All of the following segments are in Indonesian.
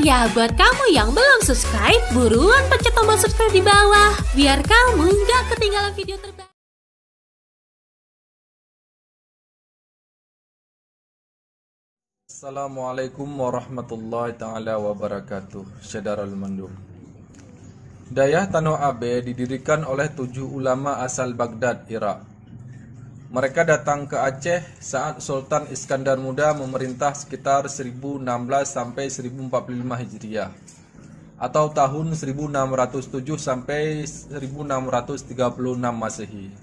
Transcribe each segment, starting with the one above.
Ya, buat kamu yang belum subscribe, buruan pencet tombol subscribe di bawah, biar kamu nggak ketinggalan video terbaru. Assalamualaikum warahmatullahi ta'ala wabarakatuh. Syederul Mandum. Dayah Tanoh Abe didirikan oleh 7 ulama asal Baghdad, Irak. Mereka datang ke Aceh saat Sultan Iskandar Muda memerintah sekitar 1016 sampai 1045 Hijriah atau tahun 1607 sampai 1636 Masehi.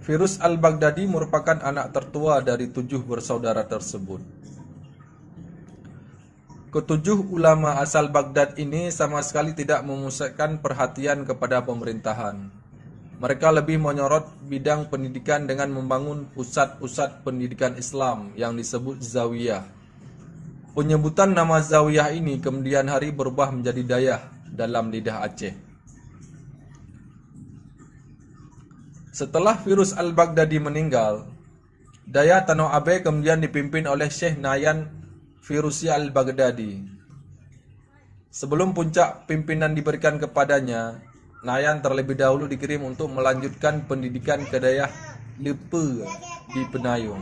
Firuz al-Baghdadi merupakan anak tertua dari 7 bersaudara tersebut. Ketujuh ulama asal Baghdad ini sama sekali tidak memusatkan perhatian kepada pemerintahan. Mereka lebih menyorot bidang pendidikan dengan membangun pusat-pusat pendidikan Islam yang disebut zawiyah. Penyebutan nama zawiyah ini kemudian hari berubah menjadi dayah dalam lidah Aceh. Setelah Firuz al-Baghdadi meninggal, Dayah Tanoh Abe kemudian dipimpin oleh Syekh Nayan Firuzi al-Baghdadi. Sebelum puncak pimpinan diberikan kepadanya, Nayan terlebih dahulu dikirim untuk melanjutkan pendidikan ke Dayah Lepe di Penayung.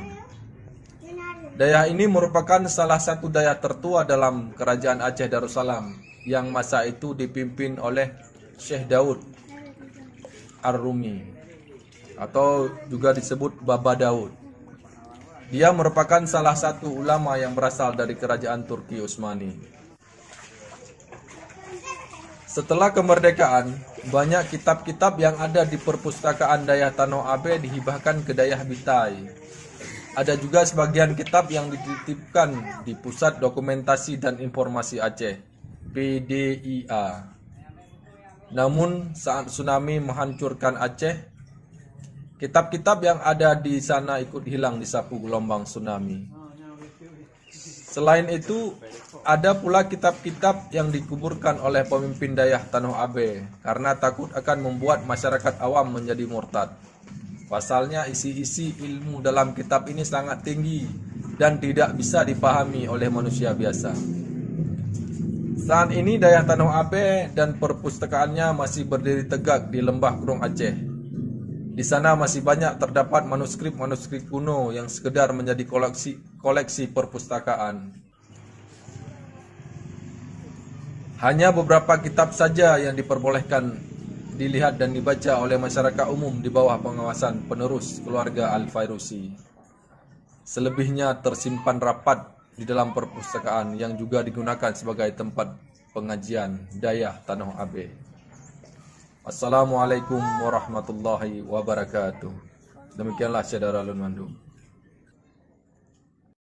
Dayah ini merupakan salah satu dayah tertua dalam kerajaan Aceh Darussalam yang masa itu dipimpin oleh Syekh Daud Ar-Rumi atau juga disebut Baba Daud. Dia merupakan salah satu ulama yang berasal dari kerajaan Turki Utsmani. Setelah kemerdekaan, banyak kitab-kitab yang ada di perpustakaan Dayah Tanoh Abe dihibahkan ke Dayah Bitai. Ada juga sebagian kitab yang dititipkan di Pusat Dokumentasi dan Informasi Aceh, PDIA. Namun saat tsunami menghancurkan Aceh, kitab-kitab yang ada di sana ikut hilang disapu gelombang tsunami. Selain itu, ada pula kitab-kitab yang dikuburkan oleh pemimpin Dayah Tanoh Abe karena takut akan membuat masyarakat awam menjadi murtad. Pasalnya isi-isi ilmu dalam kitab ini sangat tinggi dan tidak bisa dipahami oleh manusia biasa. Saat ini Dayah Tanoh Abe dan perpustakaannya masih berdiri tegak di Lembah Kurung Aceh. Di sana masih banyak terdapat manuskrip-manuskrip kuno yang sekedar menjadi koleksi perpustakaan. Hanya beberapa kitab saja yang diperbolehkan dilihat dan dibaca oleh masyarakat umum di bawah pengawasan penerus keluarga Al-Fairuzi. Selebihnya tersimpan rapat di dalam perpustakaan yang juga digunakan sebagai tempat pengajian Dayah Tanoh Abe. Assalamualaikum warahmatullahi wabarakatuh. Demikianlah Syederul Mandum.